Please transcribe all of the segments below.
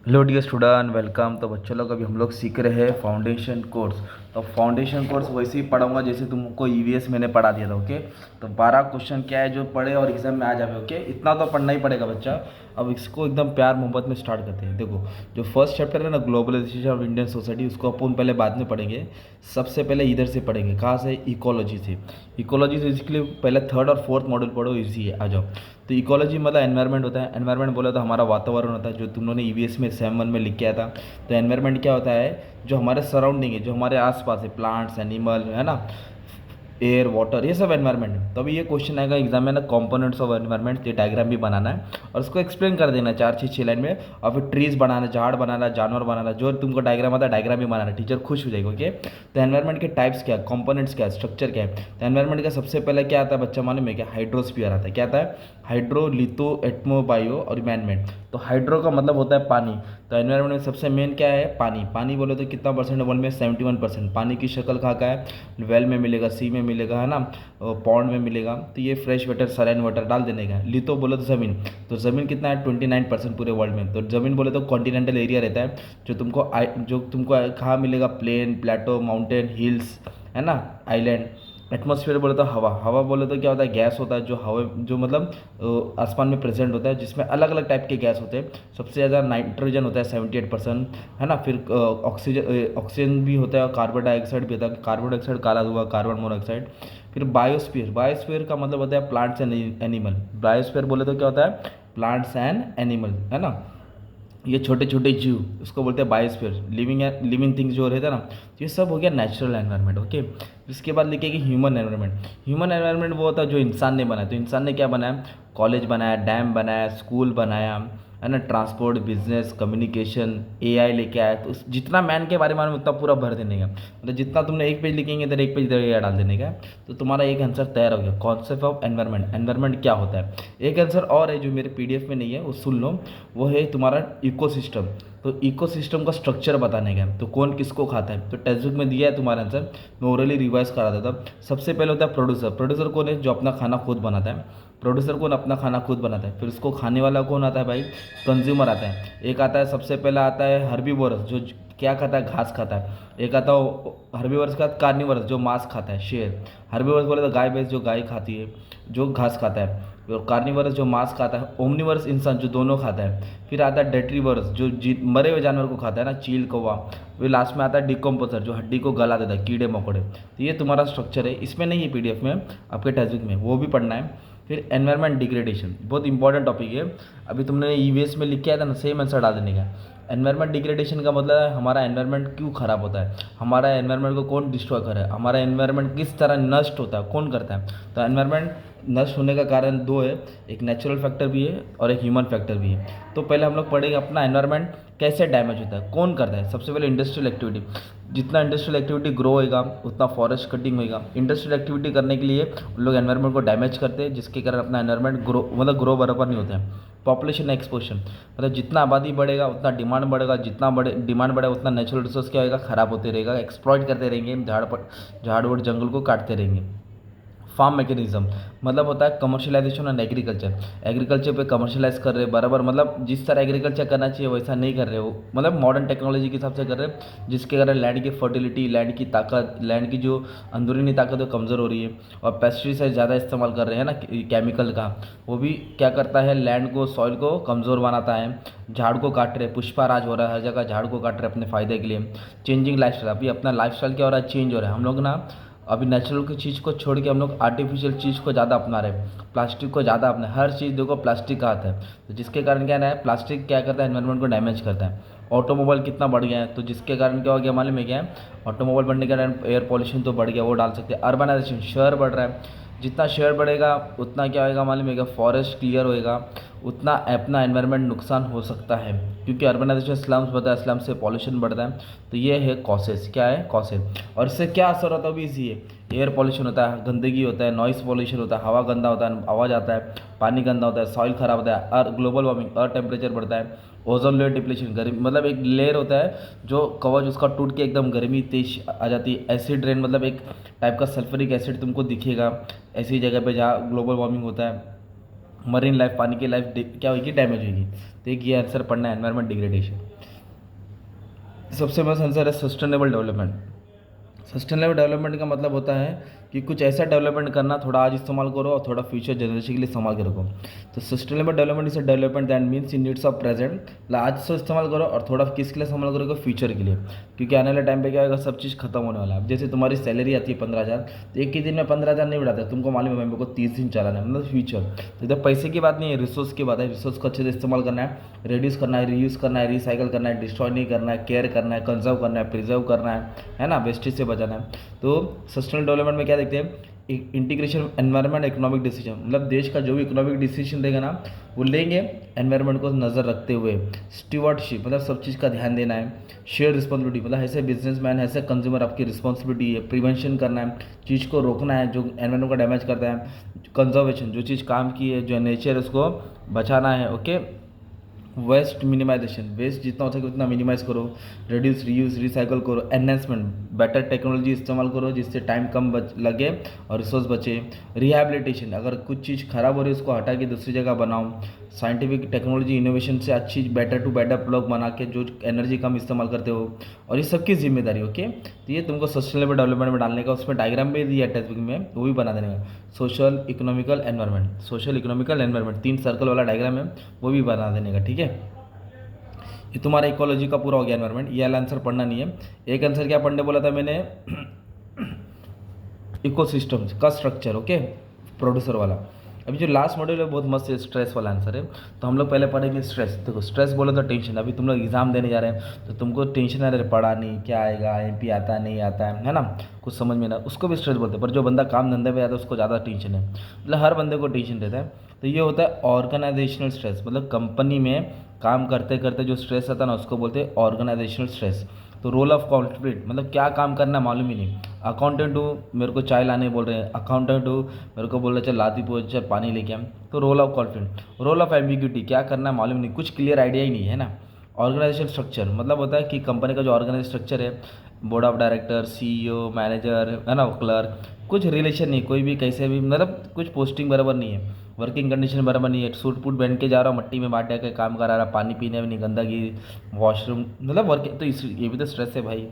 Hello dear student, welcome. तो बच्चों लोग अभी हम लोग सीख रहे हैं फाउंडेशन कोर्स। तो फाउंडेशन कोर्स वैसे ही पढ़ाऊंगा जैसे तुमको ईवीएस मैंने पढ़ा दिया था। ओके, तो 12 क्वेश्चन क्या है जो पढ़े और एग्जाम में आ जावे। ओके, इतना तो पढ़ना ही पड़ेगा बच्चा। अब इसको एकदम प्यार मोहब्बत में स्टार्ट करते हैं। देखो, जो फर्स्ट चैप्टर है ना, ग्लोबलाइजेशन ऑफ इंडियन सोसाइटी, उसको अपन पहले बाद में पढ़ेंगे। सबसे पहले इधर से पढ़ेंगे, कहाँ से? इकोलॉजी से। इकोलॉजी से इसके लिए पहले थर्ड और फोर्थ मॉड्यूल पढ़ो, इजी है, आ जाओ। तो इकोलॉजी मतलब एनवायरनमेंट होता है। एनवायरनमेंट बोला तो हमारा वातावरण होता है, जो तुम लोगों ने ईवीएस में सेम वन में लिख के आया था। तो एनवायरनमेंट क्या होता है? जो हमारे सराउंडिंग है, जो हमारे आसपास है, प्लांट्स, एनिमल, है ना, एयर, वाटर, ये सब एनवायरनमेंट है। तो अभी ये क्वेश्चन आएगा एग्जाम में ना, कंपोनेंट्स ऑफ एनवायरनमेंट, ये डायग्राम भी बनाना है और उसको एक्सप्लेन कर देना है 4 6 लाइन में। और फिर ट्रीज बनाना, झाड़ बनाना, जानवर बनाना, जो तुमको डायग्राम आता है डायग्राम भी बनाना, टीचर खुश हो जाएगा। ओके, तो एनवायरनमेंट के टाइप्स क्या है, कंपोनेंट्स क्या है, स्ट्रक्चर क्या है? तो एनवायरनमेंट का सबसे पहले क्या आता है बच्चा मालूम है क्या? हाइड्रोस्फीयर आता है। क्या आता है? हाइड्रो, लिथो, एटमो, बायो और मैनमेंट। तो हाइड्रो का मतलब होता है पानी। तो एनवायरनमेंट में सबसे मेन क्या है? पानी। पानी बोले तो कितना परसेंट है वर्ल्ड में? 71%। पानी की शक्ल कहाँ का है? वेल में मिलेगा, सी में मिलेगा, है ना, पॉन्ड में मिलेगा। तो ये फ्रेश वाटर, सलाइन वाटर डाल देने का। लिथो बोले तो ज़मीन। तो ज़मीन कितना है? 29% पूरे वर्ल्ड में। तो ज़मीन बोले तो कॉन्टिनेंटल एरिया रहता है, जो तुमको कहाँ मिलेगा? प्लेन, प्लेटो, माउंटेन, हिल्स, है ना, आइलैंड। एटमॉस्फेयर बोले तो हवा। हवा बोले तो क्या होता है? गैस होता है, जो हवा, जो मतलब आसमान में प्रेजेंट होता है, जिसमें अलग अलग टाइप के गैस होते हैं। सबसे ज़्यादा नाइट्रोजन होता है 78%, है ना। फिर ऑक्सीजन भी होता है और कार्बन डाइऑक्साइड भी होता है। कार्बन डाइऑक्साइड काला धुआं, कार्बन मोनोऑक्साइड। फिर बायोस्फीयर। बायोस्फीयर का मतलब होता है प्लांट्स एंड एनिमल। बायोस्फीयर बोले तो क्या होता है? प्लांट्स एंड एनिमल, है ना, ये छोटे छोटे जीव, उसको बोलते हैं बायोस्फीयर। लिविंग थिंग्स जो रहता है ना, तो ये सब हो गया नेचुरल एनवायरनमेंट। ओके, इसके बाद लिखेगी ह्यूमन एनवायरनमेंट। ह्यूमन एनवायरनमेंट वो होता है जो इंसान ने बनाया। तो इंसान ने क्या बनाया? कॉलेज बनाया, डैम बनाया, स्कूल बनाया, है ना, ट्रांसपोर्ट, बिजनेस, कम्युनिकेशन, एआई लेके आया। तो जितना मैन के बारे में उतना पूरा भर देने का, मतलब जितना तुमने एक पेज लिखेंगे इधर एक पेज इधर एआई डाल देने का। तो तुम्हारा एक आंसर तैयार हो गया, कॉन्सेप्ट ऑफ एनवायरनमेंट। एनवायरनमेंट क्या होता है? एक आंसर और है जो मेरे पीडीएफ में नहीं है, वो सुन लो। वो है तुम्हारा इकोसिस्टम। तो इकोसिस्टम का स्ट्रक्चर बताने का, तो कौन किसको खाता है। तो टेक्स्ट बुक में दिया है तुम्हारा आंसर, मैं ओरली रिवाइज करा देता हूँ। सबसे पहले होता है प्रोड्यूसर। प्रोड्यूसर कौन है? जो अपना खाना खुद बनाता है। प्रोड्यूसर कौन? अपना खाना खुद बनाता है। फिर उसको खाने वाला कौन आता है भाई? कंज्यूमर आता है। एक आता है, सबसे पहला आता है हर्बीवोरस, जो क्या खाता है? घास खाता है। एक आता है हर्बीवोरस का कार्निवोरस, जो मांस खाता है, शेर। हर्बीवोरस बोले तो गाय भैंस, जो गाय खाती है, जो घास खाता है। और कार्निवरस जो मांस खाता है। ओमनिवरस इंसान, जो दोनों खाता है। फिर आता है डेट्रीवरस, जो मरे हुए जानवर को खाता है ना, चील, कौवा। फिर लास्ट में आता है डिकम्पोजर, जो हड्डी को गला देता है, कीड़े मकोड़े। तो ये तुम्हारा स्ट्रक्चर है, इसमें नहीं है पीडीएफ में, आपके टेक्स्ट बुक में, वो भी पढ़ना है। फिर एनवायरमेंट डिग्रेडेशन, बहुत इंपॉर्टेंट टॉपिक है। अभी तुमने ईवीएस में लिख के आया था ना, सेम आंसर डाल देने का। एनवायरमेंट डिग्रेडेशन का मतलब है हमारा एनवायरमेंट क्यों खराब होता है, हमारा एनवायरमेंट को कौन डिस्ट्रॉय करे, हमारा एनवायरमेंट किस तरह नष्ट होता है, कौन करता है। तो एनवायरमेंट नष्ट होने का कारण दो है, एक नेचुरल फैक्टर भी है और एक ह्यूमन फैक्टर भी है। तो पहले हम लोग पढ़ेंगे अपना एनवायरमेंट कैसे डैमेज होता है, कौन करता है। सबसे पहले इंडस्ट्रियल एक्टिविटी। जितना इंडस्ट्रियल एक्टिविटी ग्रो होएगा उतना फॉरेस्ट कटिंग होएगा। इंडस्ट्रियल एक्टिविटी करने के लिए उन लोग एनवायरमेंट को डैमेज करते हैं, जिसके कारण अपना एनवायरमेंट ग्रो बराबर नहीं होता है। पॉपुलेशन एक्सपोशन, मतलब जितना आबादी बढ़ेगा उतना डिमांड बढ़ेगा, जितना डिमांड बढ़ेगा उतना नेचुरल रिसोर्स क्या होगा? खराब होते रहेगा, एक्सप्लॉइट करते रहेंगे, झाड़ जंगल को काटते रहेंगे। फार्म मैकेनिज्म मतलब होता है कमर्शियलाइजेशन एंड एग्रीकल्चर। एग्रीकल्चर पे कमर्शियलाइज कर रहे हैं बराबर, मतलब जिस तरह एग्रीकल्चर करना चाहिए वैसा नहीं कर रहे हो, मतलब मॉडर्न टेक्नोलॉजी के हिसाब से कर रहे हैं, जिसके कारण लैंड की फर्टिलिटी, लैंड की ताकत, लैंड की जो अंदरूनी ताकत है कमज़ोर हो रही है। और पेस्टिसाइड ज़्यादा इस्तेमाल कर रहे हैं ना, केमिकल का, वो भी क्या करता है? लैंड को, सॉइल को कमज़ोर बनाता है। झाड़ को काट रहे, पुष्पा राज हो रहा है, हर जगह झाड़ को काट रहे अपने फ़ायदे के लिए। चेंजिंग लाइफस्टाइल, अभी अपना लाइफस्टाइल क्या हो रहा है? चेंज हो रहा है। हम लोग ना अभी नेचुरल की चीज़ को छोड़ के हम लोग आर्टिफिशियल चीज़ को ज़्यादा अपना रहे हैं, प्लास्टिक को ज़्यादा अपना, हर चीज़ देखो प्लास्टिक का आता है। तो जिसके कारण क्या है? प्लास्टिक क्या करता है? एनवायरनमेंट को डैमेज करता है। ऑटोमोबाइल कितना बढ़ गया है, तो जिसके कारण क्या हो गया मालूम है क्या है? ऑटोमोबाइल बढ़ने के कारण एयर पॉल्यूशन तो बढ़ गया, वो डाल सकते हैं। अर्बनाइजेशन, शहर बढ़ रहा है, जितना शहर बढ़ेगा उतना क्या होएगा मालूम है क्या? फॉरेस्ट क्लियर होएगा, उतना अपना एनवायरनमेंट नुकसान हो सकता है, क्योंकि अर्बनाइजेशन, स्लम्स बढ़ता है, स्लम से पॉल्यूशन बढ़ता है। तो ये है कॉसेस, क्या है? कॉसेस। और इससे क्या असर होता है भी इसी है, एयर पॉल्यूशन होता है, गंदगी होता है, नॉइस पॉल्यूशन होता है, हवा गंदा होता है, आवाज़ आता है, पानी गंदा होता है, सॉइल खराब होता है, अर्थ ग्लोबल वार्मिंग, अर्थ टेम्परेचर बढ़ता है, ओजोन लेयर डिप्लीशन, गर्मी, मतलब एक लेयर होता है जो कवच उसका टूट के एकदम गर्मी तेज आ जाती है। एसिड रेन, मतलब एक टाइप का सल्फ्यूरिक एसिड तुमको दिखेगा ऐसी जगह पे जहाँ ग्लोबल वार्मिंग होता है। मरीन लाइफ, पानी की लाइफ क्या होगी, डैमेज होगी। तो एक ये आंसर पढ़ना है, एनवायरमेंट डिग्रेडेशन। सबसे मस्त आंसर है सस्टेनेबल डेवलपमेंट। सस्टेनेबल डेवलपमेंट का मतलब होता है कि कुछ ऐसा डेवलपमेंट करना, थोड़ा आज इस्तेमाल करो और थोड़ा फ्यूचर जनरेशन के लिए संभाल के रखो। तो sustainable development is a development that means in needs of present, मतलब आज से इस्तेमाल करो और थोड़ा किसके लिए इस्तेमाल करोगे, फ्यूचर के लिए। क्योंकि आने वाले टाइम पे क्या होगा, सब चीज़ खत्म होने वाला है। अब जैसे तुम्हारी सैलरी आती है 15,000, तो एक ही दिन में 15,000 नहीं बढ़ाते, तुमको मालूम है मेरे को 30 दिन चलाना है, मतलब फ्यूचर। तो इधर पैसे की बात नहीं है, रिसोर्स की बात है। रिसोर्स को अच्छे से इस्तेमाल करना है, रिड्यूस करना है, रीयूज़ करना है, रिसाइकल करना है, डिस्ट्रॉय नहीं करना है, केयर करना है, कंजर्व करना है, प्रिजर्व करना है ना, वेस्टेज से बचाना है। तो सस्टेनेबल डेवलपमेंट में क्या देखते हैं, इंटीग्रेशन एनवायरनमेंट इकोनॉमिक डिसीजन, मतलब देश का जो भी इकोनॉमिक डिसीजन रहेगा ना, वो लेंगे एनवायरनमेंट को नज़र रखते हुए। स्टीवर्डशिप, मतलब सब चीज़ का ध्यान देना है। शेयर रिस्पॉन्सिबिलिटी, मतलब ऐसे बिजनेसमैन, ऐसे कंज्यूमर, आपकी रिस्पॉन्सिबिलिटी है। प्रिवेंशन करना है, चीज़ को रोकना है जो एनवायरनमेंट को डैमेज करता है। कंजर्वेशन, जो चीज़ काम की है, जो नेचर है, उसको बचाना है। ओके। वेस्ट मिनिमाइजेशन, वेस्ट जितना हो सके उतना मिनिमाइज करो। रिड्यूस, रीयूज, रिसाइकल करो। एनहेंसमेंट, बेटर टेक्नोलॉजी इस्तेमाल करो जिससे टाइम कम लगे और रिसोर्स बचे। रिहैबिलिटेशन, अगर कुछ चीज़ खराब हो रही है उसको हटा के दूसरी जगह बनाओ। साइंटिफिक टेक्नोलॉजी इनोवेशन से अच्छी बेटर टू बेटर प्रोडक्ट बना के जो एनर्जी कम इस्तेमाल करते हो, और ये सबकी जिम्मेदारी। ओके। तो ये तुमको सस्टेनेबल डेवलपमेंट में डालने का, उसमें डायग्राम भी दिया है टेक्स्ट बुक में, वो भी बना देने का। Social economical environment, social economical environment 3 circle वाला डायग्राम है, वो भी बना देने का। ठीक है, ये तुम्हारा इकोलॉजी का पूरा हो गया एनवायरनमेंट। ये वाला आंसर पढ़ना नहीं है। एक आंसर क्या पढ़ने बोला था मैंने, इकोसिस्टम्स का स्ट्रक्चर। ओके, प्रोड्यूसर वाला। अभी जो लास्ट मॉड्यूल है बहुत मस्त है, स्ट्रेस वाला आंसर है। तो हम लोग पहले पढ़ेंगे स्ट्रेस। देखो स्ट्रेस बोलो तो टेंशन। अभी तुम लोग एग्जाम देने जा रहे हैं तो तुमको टेंशन आ रहा है, पढ़ा नहीं, क्या आएगा, एमपी आता है नहीं आता है ना, कुछ समझ में ना, उसको भी स्ट्रेस बोलते हैं। पर जो बंदा काम धंधे पे जाता है उसको ज़्यादा टेंशन है, मतलब हर बंदे को टेंशन रहता है। तो ये होता है ऑर्गेनाइजेशनल स्ट्रेस, मतलब कंपनी में काम करते करते जो स्ट्रेस आता है ना, उसको बोलते हैं ऑर्गेनाइजेशनल स्ट्रेस। तो रोल ऑफ कॉन्फ्लिक्ट, मतलब क्या काम करना मालूम ही नहीं। अकाउंटेंट हूँ, मेरे को चाय लाने बोल रहे हैं। अकाउंटेंट हूँ, मेरे को बोल रहे चल लाती पहुँच, चल पानी लेके आम। तो role of conflict. Role of ambiguity, क्या करना है मालूम नहीं, कुछ क्लियर आइडिया ही नहीं है ना। ऑर्गेनाइजेशन स्ट्रक्चर, मतलब होता है कि कंपनी का जो ऑर्गेनाइजेशन स्ट्रक्चर है, board of director, CEO, manager, है ना, क्लर्क, कुछ रिलेशन नहीं, कोई भी कैसे भी, मतलब कुछ पोस्टिंग बराबर नहीं है, वर्किंग कंडीशन बराबर नहीं है। सूट बूट पहन के जा रहा हूँ, मट्टी में बांट के काम करा रहा, पानी पीने में नहीं, गंदगी, वॉशरूम, मतलब वर्किंग। तो इस ये भी तो स्ट्रेस है भाई।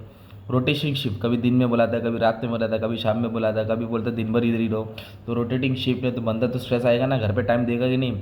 रोटेटिंग शिफ्ट, कभी दिन में बुलाता है, कभी रात में बुलाता है, कभी शाम में बुलाता है, कभी बोलता है दिन भर इधर ही रहो। तो रोटेटिंग शिफ्ट है तो बंदा तो स्ट्रेस आएगा ना, घर पे टाइम देगा कि नहीं।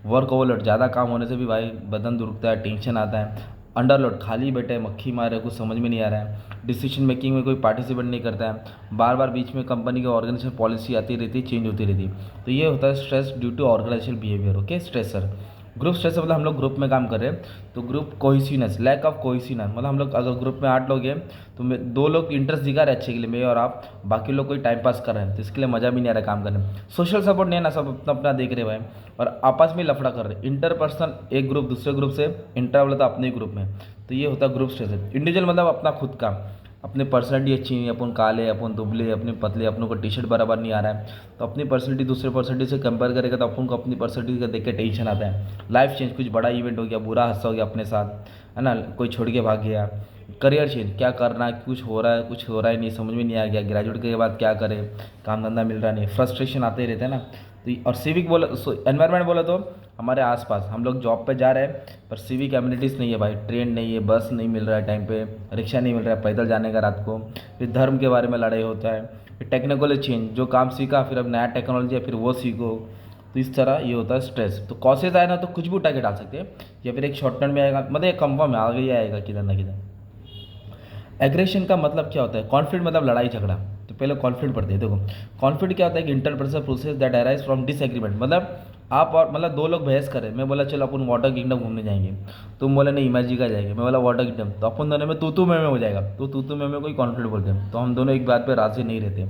वर्क ओवरलोड, ज़्यादा काम होने से भी भाई बदन दुखता है, टेंशन आता है। अंडरलोड, खाली बैठे मक्खी मारे, कुछ समझ में नहीं आ रहा है। डिसीजन मेकिंग में कोई पार्टिसिपेट नहीं करता है, बार बार बीच में कंपनी की ऑर्गेनाइजेशन पॉलिसी आती रहती है, चेंज होती रहती है। तो ये होता है stress due to organisation behaviour. Okay, stressor. Group stress मतलब हम लोग ग्रुप में काम कर रहे हैं तो ग्रुप कोहिसिवनेस, लैक ऑफ कोहिसिवनेस, मतलब हम लोग अगर ग्रुप में 8 लोग हैं तो 2 लोग इंटरेस्ट दिखा रहे अच्छे के लिए, मैं और आप, बाकी लोग कोई टाइम पास कर रहे हैं, तो इसके लिए मज़ा भी नहीं आ रहा काम करने में। सोशल सपोर्ट नहीं है ना, सब अपना अपना देख रहे भाई, और आपस में लफड़ा कर रहे। इंटरपर्सनल, एक ग्रुप दूसरे ग्रुप से, इंटर वाला तो अपने ग्रुप में। तो ये होता है ग्रुप स्ट्रेस। इंडिविजुअल मतलब अपना खुद का, अपनी पर्सनैलिटी अच्छी नहीं है, अपन काले, अपन दुबले, अपने पतले, अपनों को टी शर्ट बराबर नहीं आ रहा है, तो अपनी पर्सनैलिटी दूसरे पर्सनैलिटी से कंपेयर करेगा तो अपन को अपनी पर्सनैलिटी का देख के टेंशन आता है। लाइफ चेंज, कुछ बड़ा इवेंट हो गया, बुरा हादसा हो गया अपने साथ, है ना, कोई छोड़ के भाग गया। करियर चेंज, क्या करना है, कुछ हो रहा है, कुछ हो रहा है नहीं, समझ में नहीं आ गया, ग्रेजुएट के बाद क्या करें, काम धंधा मिल रहा नहीं, फ्रस्ट्रेशन आते ही रहते हैं ना। तो और सिविक बोला, एनवायरनमेंट बोला तो हमारे आसपास हम लोग जॉब पे जा रहे हैं पर सिविक एम्यूनिटीज़ नहीं है भाई, ट्रेन नहीं है, बस नहीं मिल रहा है टाइम पे, रिक्शा नहीं मिल रहा है, पैदल जाने का रात को। फिर धर्म के बारे में लड़ाई होता है। फिर टेक्निकल चेंज, जो काम सीखा फिर अब नया टेक्नोलॉजी है फिर वो सीखो। तो इस तरह ये होता है स्ट्रेस। तो कॉसेज आए ना तो कुछ भी उठा के डाल सकते हैं, या फिर एक शॉर्ट टर्म में आएगा, मतलब एक कंफर्म है आगे ही आएगा किधर ना किधर। एग्रेशन का मतलब क्या होता है, कॉन्फ्लिक्ट मतलब लड़ाई झगड़ा। तो पहले कॉन्फ्लिक्ट पढ़ते हैं। देखो कॉन्फ्लिक्ट क्या होता है कि interpersonal process that arise from disagreement, मतलब आप और मतलब 2 लोग बहस करें, मैं बोला चलो अपन वाटर किंगडम घूमने जाएंगे, तुम बोले नहीं इमेजी का जाएंगे, मैं बोला वाटर किंगडम, तो अपन दोनों में तू में हो जाएगा, तो तू में कोई कॉन्फ्लिक्ट बोलते हैं, तो हम दोनों एक बात पे राजी नहीं रहते।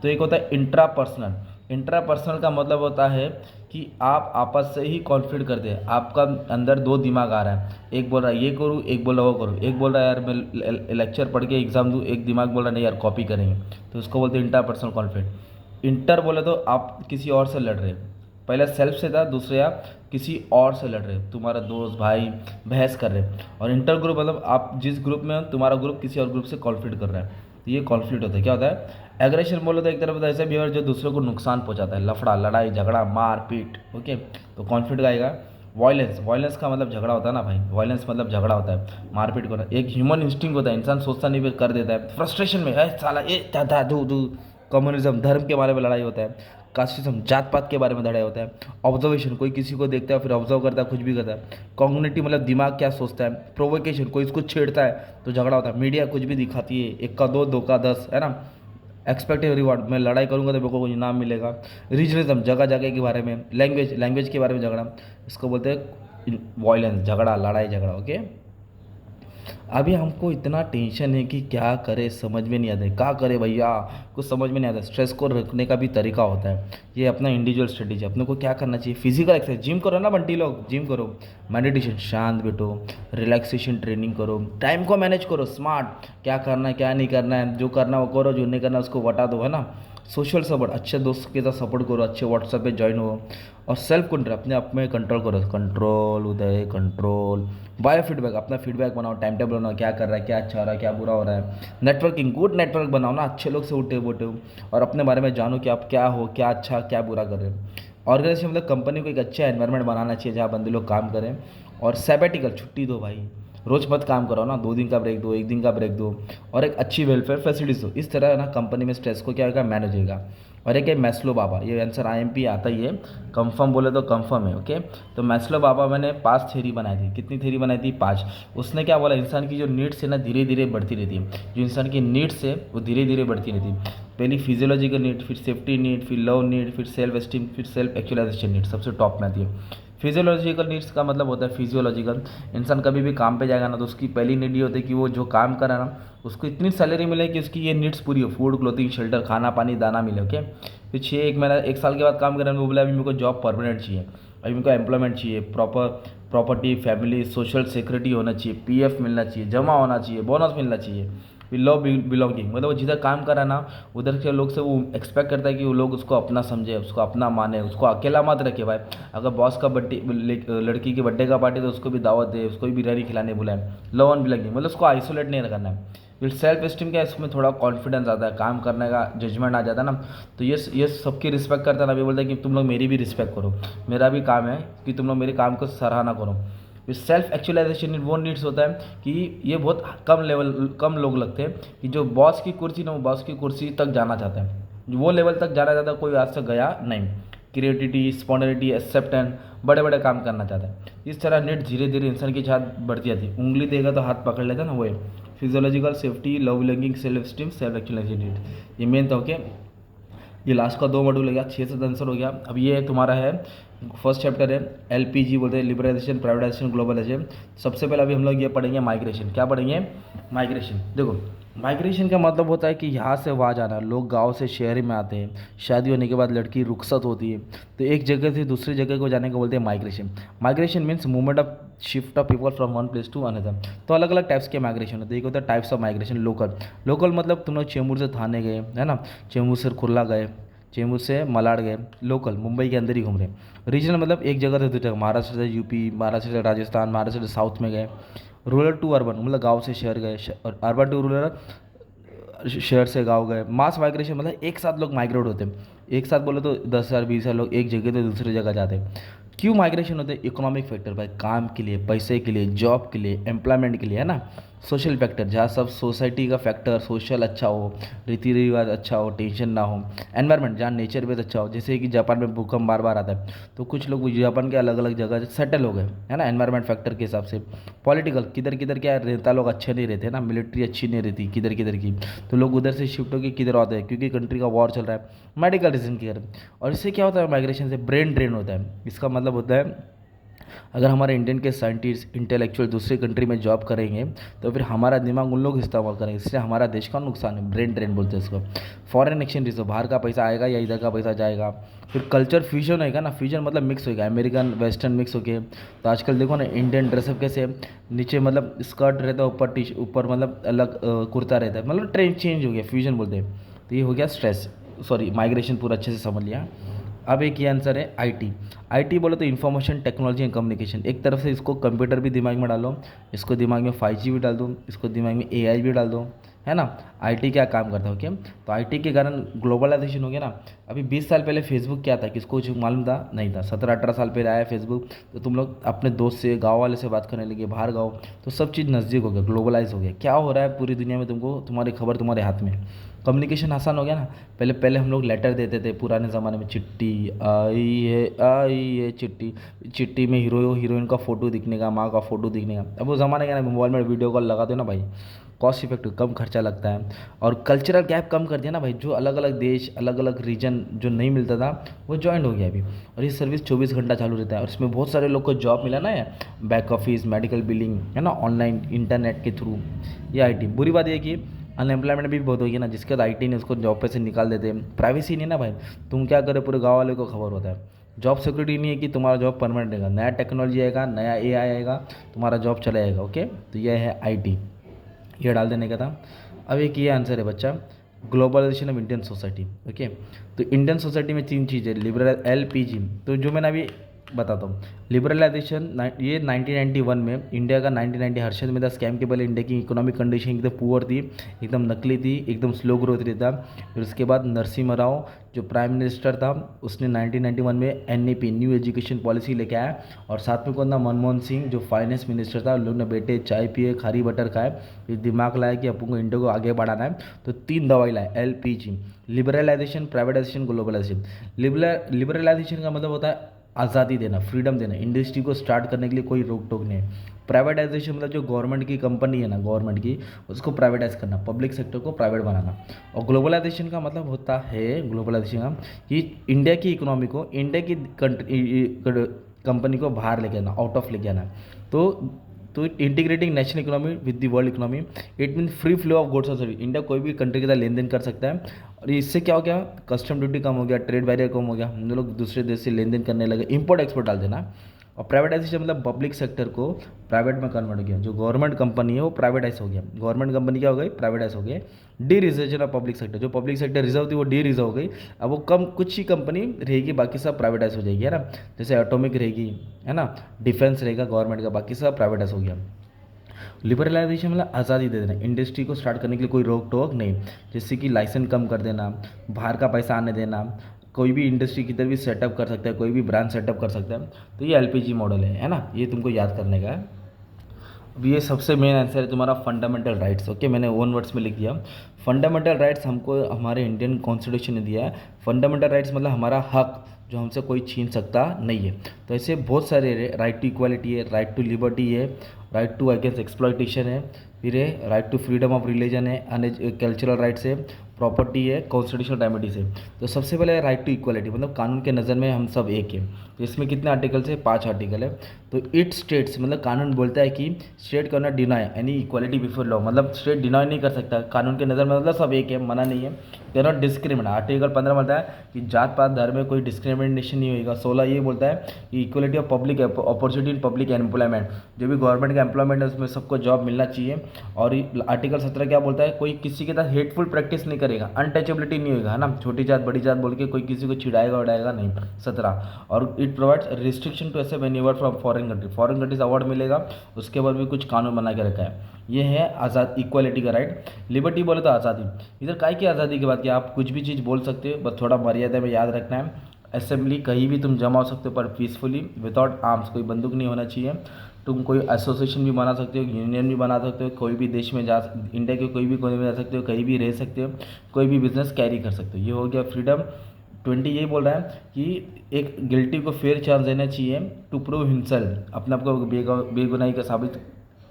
तो एक होता है इंट्रापर्सनल। इंट्रापर्सनल का मतलब होता है कि आप आपस से ही कॉन्फ्लिक्ट करते हैं, आपका अंदर 2 दिमाग आ रहा है, एक बोल रहा है ये करूँ, एक बोल रहा है वो करूँ, एक बोल रहा है यार मैं लेक्चर पढ़ के एग्जाम दूँ, एक दिमाग बोल रहा है नहीं यार कॉपी करेंगे, तो उसको बोलते हैं इंट्रापर्सनल कॉन्फ्लिक्ट। इंटर बोले तो आप किसी और से लड़ रहे हैं, पहले सेल्फ से था, दूसरे आप किसी और से लड़ रहे हो, तुम्हारा दोस्त भाई बहस कर रहे हैं। और इंटर ग्रुप मतलब आप जिस ग्रुप में हो तुम्हारा ग्रुप किसी और ग्रुप से कॉन्फ्लिक्ट कर रहा है। तो ये कॉन्फ्लिक्ट होता है। क्या होता है? एग्रेशन बोलो तो एक तरफ ऐसा बिहेवियर जो दूसरों को नुकसान पहुंचाता है, लफड़ा, लड़ाई झगड़ा, मार पीट। ओके, तो कॉन्फ्लिक्ट का आएगा। वायलेंस, वायलेंस का मतलब झगड़ा होता है ना भाई, वायलेंस मतलब झगड़ा होता है, मारपीट करना। एक ह्यूमन इंस्टिंक्ट होता है, इंसान सोचता नहीं फिर कर देता है, फ्रस्ट्रेशन में है साला ए दादा दू दू। कम्युनिज्म, धर्म के बारे में लड़ाई होता है। कास्टिज्म, जात पात के बारे में लड़ाई होता है। ऑब्जर्वेशन, कोई किसी को देखता है फिर ऑब्जर्व करता है, कुछ भी करता है। कॉग्निटिव मतलब दिमाग क्या सोचता है। प्रोवोकेशन, कोई इसको छेड़ता है तो झगड़ा होता है। मीडिया कुछ भी दिखाती है, एक का दो का 10, है ना। एक्सपेक्टेड रिवॉर्ड, मैं लड़ाई करूंगा तो मेरे को कोई इनाम मिलेगा। रीजनलिज्म, जगह जगह के बारे में। लैंग्वेज, लैंग्वेज के बारे में झगड़ा, इसको बोलते हैं वॉयलेंस, झगड़ा, लड़ाई झगड़ा। ओके, अभी हमको इतना टेंशन है कि क्या करे समझ में नहीं आता है, क्या करे भैया, कुछ समझ में नहीं आता। स्ट्रेस को रखने का भी तरीका होता है, ये अपना इंडिविजुअल स्ट्रेटेजी। अपने को क्या करना चाहिए? फिजिकल एक्सरसाइज, जिम करो ना बंटी लोग, जिम करो। मेडिटेशन, शांत बैठो, रिलैक्सेशन ट्रेनिंग करो, टाइम को मैनेज करो स्मार्ट, क्या करना है क्या नहीं करना है, जो करना वो करो, जो नहीं करना उसको बता दो, है ना। सोशल सपोर्ट, अच्छे दोस्त के साथ सपोर्ट करो, अच्छे व्हाट्सएप पे ज्वाइन हो। और सेल्फ कंट्रोल, अपने आप में कंट्रोल करो, कंट्रोल उदय कंट्रोल। बायो फीडबैक, अपना फीडबैक बनाओ, टाइम टेबल बनाओ, क्या कर रहा है, क्या अच्छा हो रहा है, क्या बुरा हो रहा है। नेटवर्किंग, गुड नेटवर्क बनाओ ना, अच्छे लोग से उठे बैठो और अपने बारे में जानो कि आप क्या हो, क्या अच्छा क्या बुरा कर रहे हो। ऑर्गेनाइजेशन मतलब कंपनी को एक अच्छा एनवायरनमेंट बनाना चाहिए जहाँ बंदे लोग काम करें। और सैबेटिकल, छुट्टी दो भाई, रोज मत काम करो ना, 2 दिन का ब्रेक दो, 1 दिन का ब्रेक दो। और एक अच्छी वेलफेयर फैसिलिटीज दो, इस तरह ना कंपनी में स्ट्रेस को क्या होगा, मैनेज होगा। और एक है मैस्लो बाबा, ये आंसर आईएमपी आता ही है, कंफर्म बोले तो कंफर्म है। ओके, तो मैस्लो बाबा मैंने 5 थ्योरी बनाई थी। कितनी थ्योरी बनाई थी? 5। उसने क्या बोला, इंसान की जो नीड्स है ना धीरे धीरे बढ़ती रहती है, जो इंसान की नीड्स है वो धीरे धीरे बढ़ती रहती है। पहली फिजियोलॉजिकल नीड, फिर सेफ्टी नीड, फिर लव नीड, फिर सेल्फ एस्टीम, फिर सेल्फ एक्चुअलाइजेशन नीड सबसे टॉप में आती है। फिजियोलॉजिकल नीड्स का मतलब होता है फिजियोलॉजिकल, इंसान कभी भी काम पे जाएगा ना तो उसकी पहली नीड ये होती है कि वो जो काम कर रहा है ना उसको इतनी सैलरी मिले कि उसकी ये नीड्स पूरी हो, फूड क्लोथिंग शेल्टर, खाना पानी दाना मिले। ओके, फिर 1 महीना 1 साल के बाद काम कर रहा है, वो बोला अभी मेरे को जॉब परमानेंट चाहिए, अभी मेरे को एम्प्लॉयमेंट चाहिए, proper property, family, social security होना चाहिए, पीएफ मिलना चाहिए, जमा होना चाहिए, बोनस मिलना चाहिए। फिर लव बिलोंगिंग, मतलब वो जिधर काम कर रहा है ना उधर के लोग से वो एक्सपेक्ट करता है कि वो लोग उसको अपना समझे, उसको अपना माने, उसको अकेला मत रखे भाई। अगर बॉस का बर्थडे, लड़की के बर्थडे का पार्टी तो उसको भी दावत दे, उसको भी बिरयानी खिलाने बुलाए। लव एंड बिलोंगिंग मतलब उसको आइसोलेट नहीं करना है। फिर सेल्फ एस्टीम क्या है, इसमें थोड़ा कॉन्फिडेंस आता है, काम करने का जजमेंट आ जाता है ना, तो ये सबकी रिस्पेक्ट करता है ना। अभी बोलता है कि तुम लोग मेरी भी रिस्पेक्ट करो, मेरा भी काम है कि तुम लोग मेरे काम को सराहना करो। फिर सेल्फ एक्चुअलाइजेशन वो नीड्स होता है कि ये बहुत कम लोग लगते हैं कि जो बॉस की कुर्सी ना, वो बॉस की कुर्सी तक जाना चाहता है, वो लेवल तक जाना चाहता है, कोई आज तक गया नहीं। क्रिएटिविटी, स्पॉन्टेनिटी, एक्सेप्टेंस, बड़े बड़े काम करना चाहता है। इस तरह नीड धीरे धीरे इंसान की चाहत बढ़ती जाती है। उंगली देगा तो हाथ पकड़ लेता है ना, वो है physiological, safety, love belonging, self esteem, self actualisation need, ये मेन था। ओके, ये लास्ट का 2 मॉड्यूल हो गया, 6 से आंसर हो गया। अब ये तुम्हारा है फर्स्ट चैप्टर है, एलपीजी बोलते हैं, लिबरलाइजेशन, प्राइवेटाइजेशन, ग्लोबलाइजेशन। सबसे पहले अभी हम लोग ये पढ़ेंगे माइग्रेशन। क्या पढ़ेंगे? माइग्रेशन। देखो, माइग्रेशन का मतलब होता है कि यहाँ से वहाँ जाना, लोग गांव से शहर में आते हैं, शादी होने के बाद लड़की रुखसत होती है तो एक जगह से दूसरी जगह को जाने को बोलते हैं migration. Migration means movement of shift of people from one place to another. तो अलग अलग टाइप्स के माइग्रेशन होते हैं। एक होता है types of migration local. Local मतलब तुम लोग चेंबूर से थाने गए, है ना, चेंबूर से खुर्ला गए, चेंबूर से मलाड गए, लोकल मुंबई के अंदर ही घूम रहे। रीजनल मतलब एक जगह से दूसरी जगह, महाराष्ट्र से यूपी, महाराष्ट्र से राजस्थान, महाराष्ट्र से साउथ में गए। रूरल टू अर्बन मतलब गांव से शहर गए, और अर्बन टू रूरल शहर से गांव गए। मास माइग्रेशन मतलब एक साथ लोग माइग्रेट होते हैं, एक साथ बोले तो 10,000 20,000 लोग एक जगह से दूसरी जगह जाते हैं। क्यों माइग्रेशन होते हैं? इकोनॉमिक फैक्टर भाई, काम के लिए, पैसे के लिए, जॉब के लिए, एम्प्लॉयमेंट के लिए, है ना। सोशल फैक्टर, जहाँ सब सोसाइटी का फैक्टर, सोशल अच्छा हो, रीति रिवाज अच्छा हो, टेंशन ना हो। एनवायरनमेंट, जहाँ नेचर भी अच्छा हो, जैसे कि जापान में भूकंप बार बार आता है तो कुछ लोग जापान के अलग अलग जगह सेटल हो गए, है ना, एनवायरनमेंट फैक्टर के हिसाब से। पॉलिटिकल, किधर किधर क्या नेता लोग अच्छे नहीं रहते ना, मिलिट्री अच्छी नहीं रहती किधर किधर की, तो लोग उधर से शिफ्ट होकर किधर आते हैं क्योंकि कंट्री का वॉर चल रहा है, मेडिकल रीजन के कारण। और इससे क्या होता है? माइग्रेशन से ब्रेन ड्रेन होता है। इसका मतलब होता है अगर हमारे इंडियन के साइंटिस्ट इंटेलेक्चुअल दूसरी कंट्री में जॉब करेंगे तो फिर हमारा दिमाग उन लोग इस्तेमाल करेंगे, इससे हमारा देश का नुकसान है। ब्रेन ड्रेन बोलते हैं इसको। फॉरेन एक्सचेंज रिजर्व, बाहर का पैसा आएगा या इधर का पैसा जाएगा। फिर कल्चर फ्यूजन होएगा ना, फ्यूजन मतलब मिक्स होएगा, अमेरिकन वेस्टर्न मिक्स होके। तो आजकल देखो ना इंडियन ड्रेसअप कैसे नीचे मतलब स्कर्ट रहता है, ऊपर ऊपर मतलब अलग कुर्ता रहता है, मतलब ट्रेंड चेंज हो गया, फ्यूजन बोलते हैं। तो ये हो गया स्ट्रेस, सॉरी माइग्रेशन पूरा अच्छे से समझ लिया। अब एक ये आंसर है आईटी। आईटी बोले तो इन्फॉर्मेशन टेक्नोलॉजी एंड कम्युनिकेशन। एक तरफ से इसको कंप्यूटर भी दिमाग में डालो, इसको दिमाग में 5G भी डाल दो, इसको दिमाग में AI भी डाल दो, है ना। आईटी क्या काम करता है, ओके। तो आईटी के कारण ग्लोबलाइजेशन हो गया ना। अभी 20 साल पहले फेसबुक क्या था, किसको कुछ मालूम था? नहीं था। 17-18 साल पहले आया फेसबुक, तो तुम लोग अपने दोस्त से, गाँव वाले से बात करने लगे, बाहर गाँव, तो सब चीज़ नज़दीक हो गया, ग्लोबलाइज हो गया। क्या हो रहा है पूरी दुनिया में तुमको, तुम्हारी खबर तुम्हारे हाथ में, कम्युनिकेशन आसान हो गया ना। पहले पहले हम लोग लेटर देते थे पुराने ज़माने में, चिट्ठी आई है चिट्ठी, चिट्ठी में हीरो हीरोइन का फ़ोटो दिखने का, माँ का फ़ोटो दिखने का। अब वो ज़माना क्या ना, मोबाइल में वीडियो कॉल लगा दो ना भाई, कॉस्ट इफेक्टिव, कम खर्चा लगता है। और कल्चरल गैप कम कर दिया ना भाई, जो अलग अलग देश, अलग अलग रीजन जो नहीं मिलता था, वो जॉइंट हो गया अभी। और ये सर्विस 24 घंटा चालू रहता है, और इसमें बहुत सारे लोग को जॉब मिला ना, है बैक ऑफिस, मेडिकल बिलिंग, है ना, ऑनलाइन इंटरनेट के थ्रू, ये आईटी। बुरी बात ये कि अनएम्प्लॉयमेंट भी बहुत होगी ना, जिसके बाद आईटी ने उसको जॉब पे से निकाल देते हैं। प्राइवेसी नहीं ना भाई, तुम क्या करे पूरे गाँव वाले को खबर होता है। जॉब सिक्योरिटी नहीं है कि तुम्हारा जॉब परमानेंट रहेगा, नया टेक्नोलॉजी आएगा, नया एआई आएगा, तुम्हारा जॉब चला जाएगा, ओके। तो यह है आईटी, ये डाल देने का था। अब एक ये आंसर है बच्चा, globalisation of Indian society, okay. तो इंडियन सोसाइटी में 3 चीज़ें, लिबरल, एलपीजी, तो जो मैंने अभी बताता हूँ। लिबरलाइजेशन ये 1991 में, इंडिया का 1990 हर्षद मेहता स्कैम के पहले इंडिया की इकोनॉमिक कंडीशन एकदम पुअर थी, एकदम नकली थी, एकदम स्लो ग्रोथ रही था। फिर उसके बाद नरसिम्हा राव जो प्राइम मिनिस्टर था, उसने 1991 में एनईपी, न्यू एजुकेशन पॉलिसी लेके आया। और साथ में कौन था? मनमोहन सिंह जो फाइनेंस मिनिस्टर था। लोग ने बैठे चाय पिए, खारी बटर खाए, फिर दिमाग लाया कि अपन को इंडिया को आगे बढ़ाना है, तो 3 दवाई लाए, LPG, liberalisation, privatisation, globalisation. Liberalisation का मतलब होता है आज़ादी देना, फ्रीडम देना, इंडस्ट्री को स्टार्ट करने के लिए कोई रोक टोक नहीं है। प्राइवेटाइजेशन मतलब जो गवर्नमेंट की कंपनी है ना, गवर्नमेंट की, उसको प्राइवेटाइज करना, पब्लिक सेक्टर को प्राइवेट बनाना। और ग्लोबलाइजेशन का मतलब होता है, ग्लोबलाइजेशन का, कि इंडिया की इकोनॉमी को, इंडिया की कंपनी को बाहर लेके आना, आउट ऑफ लेके आना। तो integrating national economy with the world economy, it mean free flow of goods और सर्विस। इंडिया कोई भी कंट्री के साथ लेन देन कर सकता है, और इससे क्या हो गया, कस्टम ड्यूटी कम हो गया, ट्रेड बैरियर कम हो गया, हम लोग दूसरे देश से लेन देन करने लगे, इंपोर्ट एक्सपोर्ट डाल देना। और प्राइवेटाइजेशन मतलब पब्लिक सेक्टर को प्राइवेट में कन्वर्ट हो गया, जो गवर्नमेंट कंपनी है वो प्राइवेटाइज हो गया, गवर्नमेंट कंपनी क्या हो गई, प्राइवेटाइज हो गई। D reservation of public sector, जो पब्लिक सेक्टर रिजर्व थी वो डी रिजर्व हो गई, अब वो कम कुछ ही कंपनी रहेगी, बाकी सब प्राइवेटाइज हो जाएगी, है ना। जैसे एटॉमिक रहेगी, है ना, डिफेंस रहेगा गवर्नमेंट का, बाकी सब प्राइवेटाइज हो गया। लिबरलाइजेशन मतलब आज़ादी दे देना, इंडस्ट्री को स्टार्ट करने के लिए कोई रोक टोक नहीं, जैसे कि लाइसेंस कम कर देना, बाहर का पैसा आने देना, कोई भी इंडस्ट्री किधर भी सेटअप कर सकता है, कोई भी ब्रांच सेटअप कर सकता है। तो ये एलपीजी मॉडल है ना, ये तुमको याद करने का है। अब ये सबसे मेन आंसर है तुम्हारा फंडामेंटल राइट्स, ओके। मैंने ओन वर्ड्स में लिख दिया, फंडामेंटल राइट्स हमको हमारे इंडियन कॉन्स्टिट्यूशन ने दिया है। फंडामेंटल राइट्स मतलब हमारा हक, जो हमसे कोई छीन सकता नहीं है। तो ऐसे बहुत सारे, राइट टू इक्वालिटी है, राइट टू लिबर्टी है, राइट टू अगेंस्ट एक्सप्लॉइटेशन है, फिर है right to freedom of religion है, कल्चरल राइट्स है, प्रॉपर्टी है, कॉन्स्टिट्यूशनल रेमेडीज है। तो सबसे पहले राइट टू इक्वालिटी, मतलब कानून के नज़र में हम सब एक हैं। तो इसमें कितने आर्टिकल्स है? 5 आर्टिकल है। तो इट स्टेट्स मतलब कानून बोलता है कि state can not deny any equality before law, मतलब स्टेट डिनाई नहीं कर सकता कानून के नज़र में, मतलब सब एक है, मना नहीं है। कैन नॉट डिस्क्रिमिनेट, आर्टिकल 15 बोलता है कि जात पात धर्म में कोई डिस्क्रिमिनेशन नहीं होगा। 16 ये बोलता है कि equality of public opportunity in public employment, जो भी गवर्नमेंट का एम्प्लॉयमेंट है उसमें सबको जॉब मिलना चाहिए। और आर्टिकल 17 क्या बोलता है, कोई किसी के साथ हेटफुल प्रैक्टिस नहीं करेगा, अनटचेबिलिटी नहीं होगा, है ना, छोटी जात बड़ी जात बोल के कोई किसी को छिड़ाएगा उड़ाएगा नहीं। 17 और it provides restriction to accept any award from foreign country, foreign country से अवार्ड मिलेगा, उसके बाद भी कुछ कानून बना के रखा है। ये है आज़ाद, इक्वालिटी का राइट। लिबर्टी बोले तो आज़ादी, इधर काय की आज़ादी की बात की, आप कुछ भी चीज़ बोल सकते हो, बस थोड़ा मर्यादा में याद रखना है। असेंबली कहीं भी तुम जमा हो सकते हो, पर पीसफुली, विदाउट आर्म्स, कोई बंदूक नहीं होना चाहिए। तुम कोई एसोसिएशन भी बना सकते हो, यूनियन भी बना सकते हो, कोई भी देश में जा, इंडिया के कोई भी कोने में जा सकते हो, कहीं भी रह सकते हो, कोई भी बिजनेस कैरी कर सकते हो। ये हो गया फ्रीडम। 20 यही बोल रहा है कि एक गिल्टी को फेयर चांस देना चाहिए टू प्रूव हिमसेल्फ, अपने आप को बेगुनाही का साबित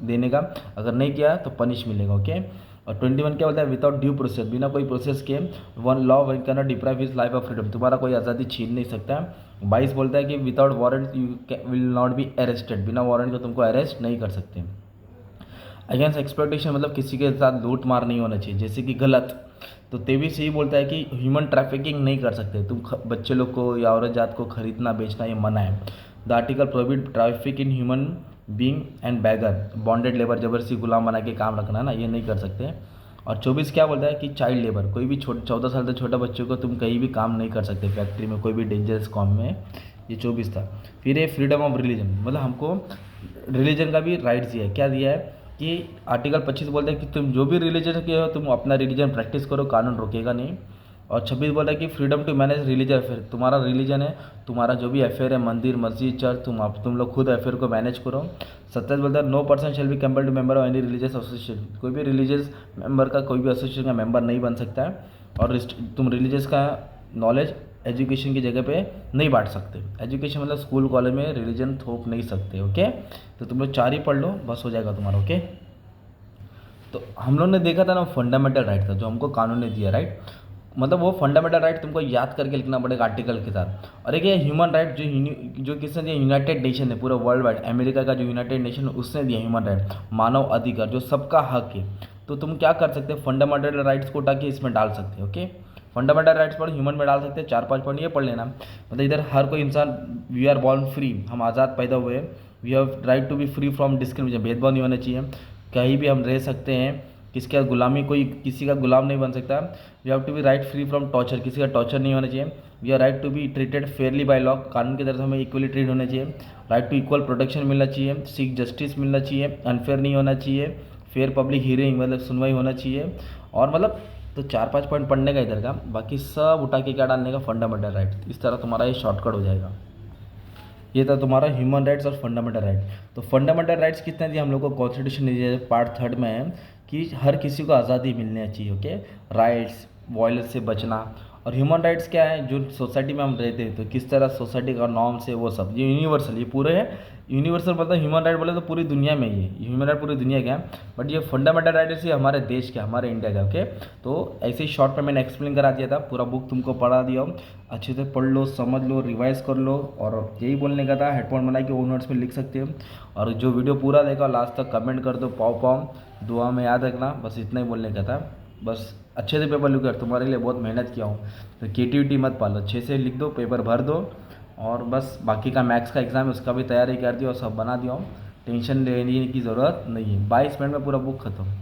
देने का, अगर नहीं किया तो पनिश मिलेगा, ओके। और 21 क्या बोलता है, विदाउट ड्यू प्रोसेस, बिना कोई प्रोसेस के one law one can not deprive his life of freedom, तुम्हारा कोई आज़ादी छीन नहीं सकता। 22 बोलता है कि without warrant you will not be arrested, बिना वारंट को तुमको अरेस्ट नहीं कर सकते। अगेंस्ट एक्सप्लॉइटेशन मतलब किसी के साथ लूट मार नहीं होना चाहिए, जैसे कि गलत। तो 23 यही बोलता है कि ह्यूमन ट्रैफिकिंग नहीं कर सकते तुम, बच्चे लोग को या औरत जात को खरीदना बेचना ये मना है। The article prohibit traffic in human being and beggar, bonded labour, जबरदस्ती गुलाम बना के काम रखना ना, ये नहीं कर सकते। और 24 क्या बोलता है कि चाइल्ड लेबर, कोई भी 14 साल से छोटा बच्चों को तुम कहीं भी काम नहीं कर सकते, फैक्ट्री में, कोई भी डेंजरस काम में। ये 24 था। फिर ये फ्रीडम ऑफ रिलीजन, मतलब हमको रिलीजन का भी राइट्स दिया है। क्या दिया है कि आर्टिकल 25 बोलता है कि तुम जो भी रिलीजन के हो तुम अपना रिलीजन प्रैक्टिस करो, कानून रोकेगा नहीं। और 26 बोला है कि freedom to manage religion affair, तुम्हारा रिलीजन है, तुम्हारा जो भी अफेयर है, मंदिर मस्जिद चर्च, तुम लोग खुद अफेयर को मैनेज करो। 27 बोलता है no person shall be compelled to member of any religious association, कोई भी रिलीजियस मेंबर का कोई भी एसोसिएशन का मेंबर नहीं बन सकता है। और तुम रिलीजियस का नॉलेज एजुकेशन की जगह पे नहीं बांट सकते। एजुकेशन मतलब स्कूल कॉलेज में रिलीजन थोप नहीं सकते। ओके, तो तुम लोग 4 ही पढ़ लो, बस हो जाएगा तुम्हारा। ओके, तो हम लोग ने देखा था ना फंडामेंटल राइट था जो हमको कानून ने दिया, राइट। मतलब वो फंडामेंटल राइट तुमको याद करके लिखना पड़ेगा आर्टिकल के साथ। और एक ये ह्यूमन राइट जो किसने दिया, यूनाइटेड नेशन है, पूरा वर्ल्ड वाइड, अमेरिका का जो यूनाइटेड नेशन है उसने दिया ह्यूमन राइट, मानव अधिकार जो सबका हक है। तो तुम क्या कर सकते हैं, फंडामेंटल राइट्स को उठा के इसमें डाल सकते हो। ओके, फंडामेंटल राइट्स पढ़, ह्यूमन में डाल सकते हैं, 4-5 पॉइंट ये पढ़ लेना। मतलब इधर हर कोई इंसान, वी आर बॉर्न फ्री, हम आज़ाद पैदा हुए, we have right to be free from discrimination, भेदभाव नहीं होना चाहिए, कहीं भी हम रह सकते हैं, किसका गुलामी, कोई किसी का गुलाम नहीं बन सकता। We have to be right free from torture, किसी का टॉर्चर नहीं होना चाहिए। We are right to be treated fairly by law, कानून की तरफ से हमें इक्वली ट्रीट होना चाहिए। राइट टू इक्वल प्रोटेक्शन मिलना चाहिए, सीक जस्टिस मिलना चाहिए, अनफेयर नहीं होना चाहिए, फेयर पब्लिक हियरिंग मतलब सुनवाई होना चाहिए। और मतलब तो 4-5 पॉइंट पढ़ने का इधर का, बाकी सब उठा के क्या डालने का, फंडामेंटल राइट। इस तरह तुम्हारा ये शॉर्टकट हो जाएगा। ये था तुम्हारा ह्यूमन राइट्स और फंडामेंटल राइट। तो फंडामेंटल राइट्स कितने दिए हम लोग को, कॉन्स्टिट्यूशन दिया पार्ट 3 में है कि हर किसी को आज़ादी मिलनी चाहिए। ओके, राइट्स, वायलेंस से बचना। और ह्यूमन राइट्स क्या है, जो सोसाइटी में हम रहते हैं तो किस तरह सोसाइटी का नॉर्म्स है वो सब, ये यूनिवर्सल, ये पूरे है यूनिवर्सल। मतलब ह्यूमन राइट बोले तो पूरी दुनिया में ही है, ह्यूमन राइट पूरी दुनिया का है। बट ये फंडामेंटल राइट है हमारे देश के, हमारे इंडिया का। ओके, तो ऐसे ही शॉर्ट में मैंने एक्सप्लेन करा दिया था, पूरा बुक तुमको पढ़ा दिया हो, अच्छे से पढ़ लो, समझ लो, रिवाइज कर लो। और यही बोलने का था, हेडफोन बना के वो नोट्स में लिख सकते हो। और जो वीडियो पूरा देखा लास्ट तक कमेंट कर दो, पाव पाव दुआ में याद रखना, बस इतना ही बोलने का था। बस अच्छे से पेपर लिखो यार, तुम्हारे लिए बहुत मेहनत किया हूँ, तो क्रिएटिविटी मत पालो, अच्छे से लिख दो, पेपर भर दो। और बस बाकी का मैथ्स का एग्ज़ाम है उसका भी तैयारी कर दिया और सब बना दिया हूँ, टेंशन लेने की ज़रूरत नहीं है। 22 मिनट में पूरा बुक खत्म।